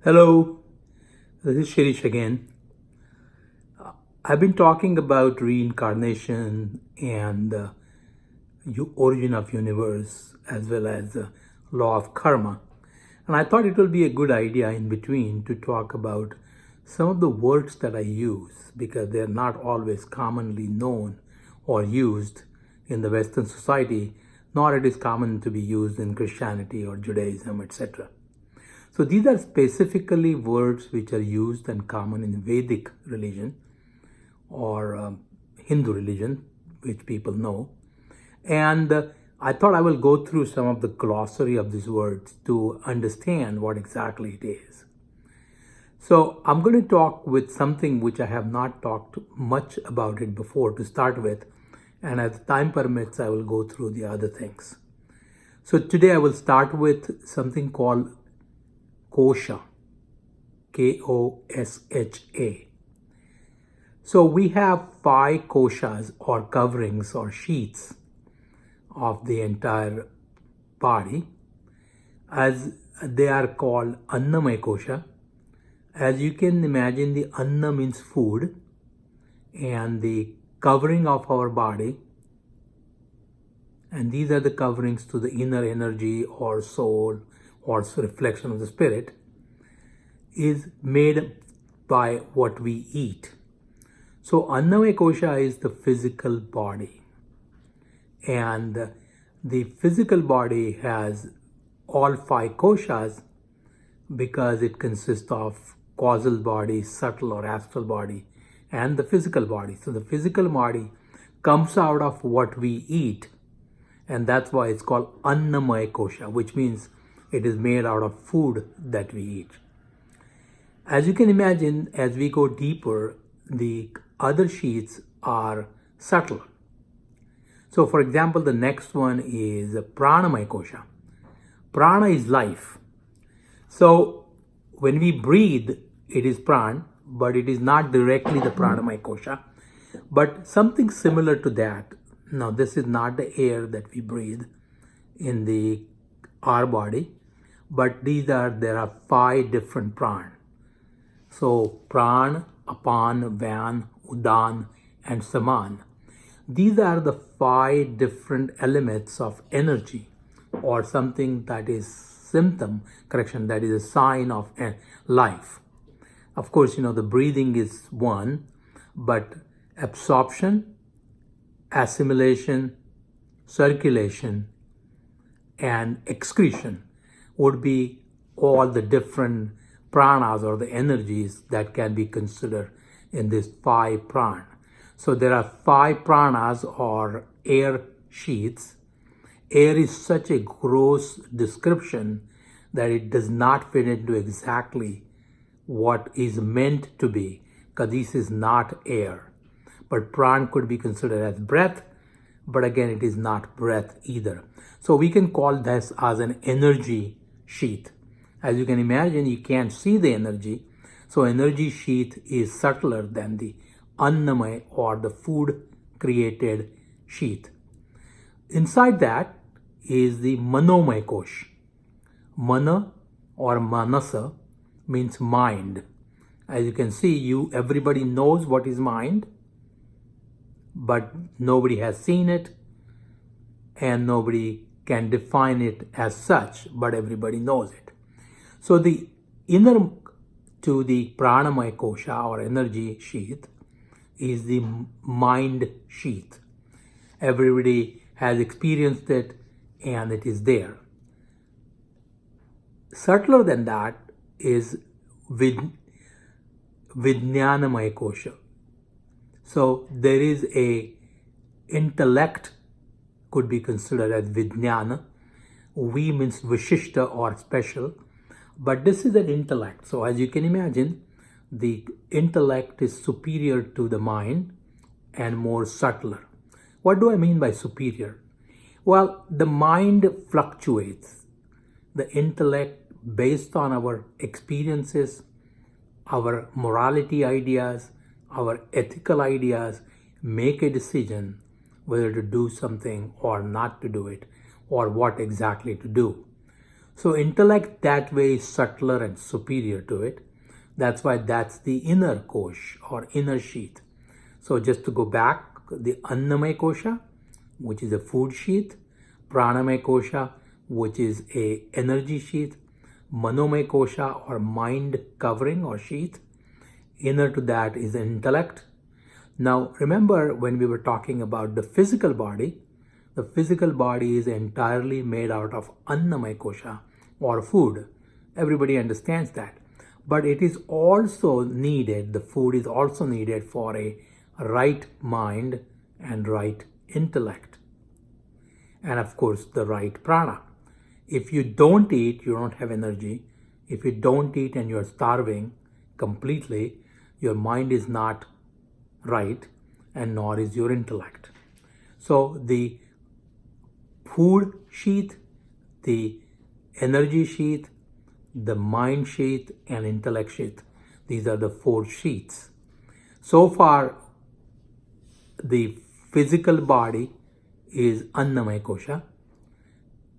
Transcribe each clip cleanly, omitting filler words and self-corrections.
Hello, this is Shirish again. I've been talking about reincarnation and origin of universe as well as the law of karma. And I thought it will be a good idea in between to talk about some of the words that I use because they're not always commonly known or used in the Western society, nor it is common to be used in Christianity or Judaism, etc. So these are specifically words which are used and common in Vedic religion or Hindu religion, which people know. And I thought I will go through some of the glossary of these words to understand what exactly it is. So I'm going to talk with something which I have not talked much about it before to start with. And as time permits, I will go through the other things. So today I will start with something called KOSH, K-O-S-H-A. So we have 5 koshas or coverings or sheaths of the entire body, as they are called Annamaya kosha. As you can imagine, the Anna means food, and the covering of our body, and these are the coverings to the inner energy or soul or reflection of the spirit, is made by what we eat. So Annamaya kosha is the physical body, and the physical body has all 5 koshas because it consists of causal body, subtle or astral body, and the physical body. So the physical body comes out of what we eat, and that's why it's called Annamaya kosha, which means it is made out of food that we eat. As you can imagine, as we go deeper, the other sheaths are subtle. So for example, the next one is Pranamaya kosha. Prana is life. So when we breathe, it is pran, but it is not directly the Pranamaya kosha, but something similar to that. Now this is not the air that we breathe in our body, but there are 5 different pran. So pran, apan, van, udan, and saman. These are the 5 different elements of energy, or something that is that is a sign of life. Of course, the breathing is one, but absorption, assimilation, circulation, and excretion would be all the different pranas or the energies that can be considered in this 5 prana. So there are 5 pranas or air sheaths. Air is such a gross description that it does not fit into exactly what is meant to be, because this is not air. But pran could be considered as breath, but again it is not breath either. So we can call this as an energy sheath. As you can imagine, you can't see the energy, so energy sheath is subtler than the Annamaya or the food created sheath. Inside that is the Manomaya kosha. Mana or Manasa means mind. As you can see, everybody knows what is mind, but nobody has seen it, and nobody can define it as such, but everybody knows it. So the inner to the Pranamaya kosha or energy sheath is the mind sheath. Everybody has experienced it, and it is there. Subtler than that is Vijnanamaya kosha. So there is a intellect, could be considered as Vijnana. V means Vishishta or special, but this is an intellect. So as you can imagine, the intellect is superior to the mind and more subtler. What do I mean by superior? Well, the mind fluctuates. The intellect, based on our experiences, our morality ideas, our ethical ideas, make a decision whether to do something or not to do it, or what exactly to do. So intellect that way is subtler and superior to it. That's why that's the inner kosh or inner sheath. So just to go back, the Annamaya kosha, which is a food sheath, Pranamaya kosha, which is a energy sheath, Manomaya kosha or mind covering or sheath. Inner to that is intellect. Now remember when we were talking about the physical body is entirely made out of Annamaya kosha or food. Everybody understands that. But it is also needed, the food is also needed for a right mind and right intellect. And of course, the right prana. If you don't eat, you don't have energy. If you don't eat and you're starving completely, your mind is not right and nor is your intellect. So the food sheath, the energy sheath, the mind sheath and intellect sheath. These are the 4 sheaths. So far, the physical body is Annamaya kosha.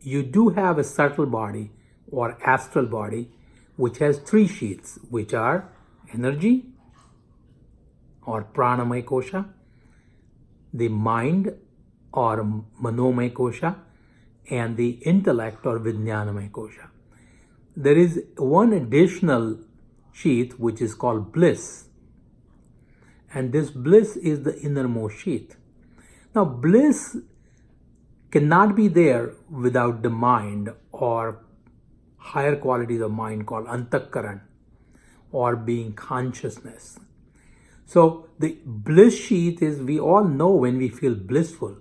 You do have a subtle body or astral body which has 3 sheaths, which are energy or Pranamaya kosha, the mind or Manomaya kosha, and the intellect or Vijnanamaya kosha. There is one additional sheath which is called bliss. And this bliss is the innermost sheath. Now bliss cannot be there without the mind or higher qualities of mind called antakaran or being consciousness. So the bliss sheath is, we all know when we feel blissful.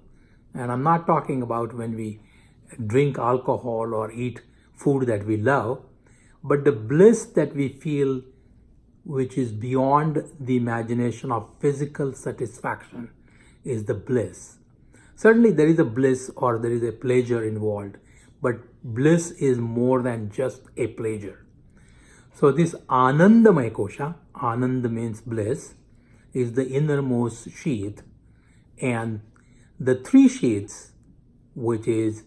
And I'm not talking about when we drink alcohol or eat food that we love, but the bliss that we feel which is beyond the imagination of physical satisfaction is the bliss. Certainly there is a bliss or there is a pleasure involved, but bliss is more than just a pleasure. So this Anandamaya kosha, Anand means bliss, is the innermost sheath, and the 3 sheaths, which is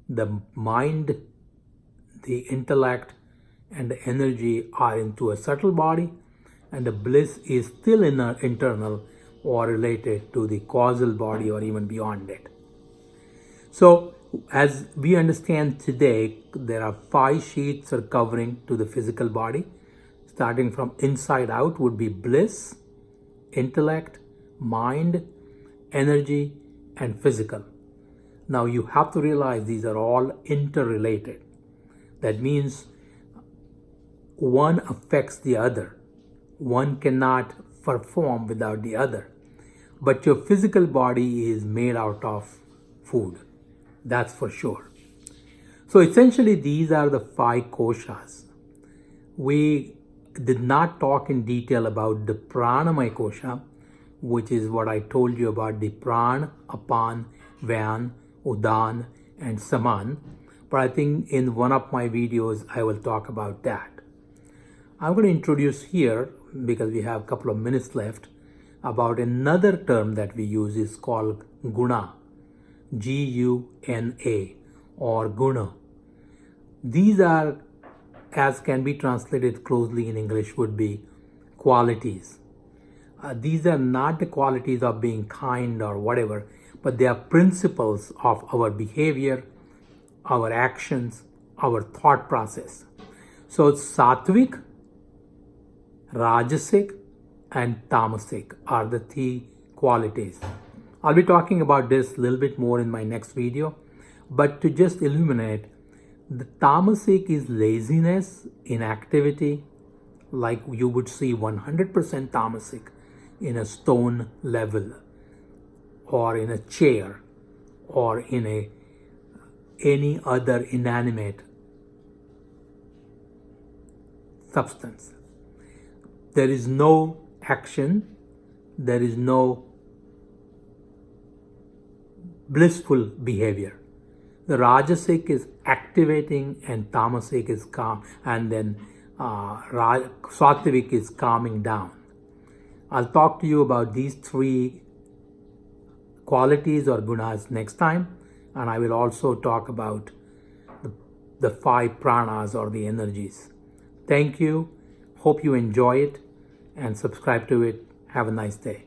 the mind, the intellect, and the energy are into a subtle body, and the bliss is still internal or related to the causal body or even beyond it. So as we understand today, there are 5 sheaths or covering to the physical body. Starting from inside out would be bliss, intellect, mind, energy, and physical. Now you have to realize these are all interrelated. That means one affects the other. One cannot perform without the other. But your physical body is made out of food. That's for sure. So essentially these are the 5 koshas. We did not talk in detail about the Pranamaya kosha, which is what I told you about the Pran, Apan, Vyan, Udan, and Saman. But I think in one of my videos I will talk about that. I'm going to introduce here, because we have a couple of minutes left, about another term that we use is called guna, G-U-N-A, or guna. These are, as can be translated closely in English, would be qualities. These are not the qualities of being kind or whatever, but they are principles of our behavior, our actions, our thought process. So sattvic, rajasic, and tamasic are the 3 qualities. I'll be talking about this a little bit more in my next video, but to just illuminate, the tamasic is laziness, inactivity, like you would see 100% tamasic in a stone level, or in a chair, or in any other inanimate substance. There is no action, there is no blissful behavior. The rajasic is activating and tamasic is calm, and then sattvic is calming down. I'll talk to you about these 3 qualities or gunas next time, and I will also talk about the the 5 pranas or the energies. Thank you. Hope you enjoy it and subscribe to it. Have a nice day.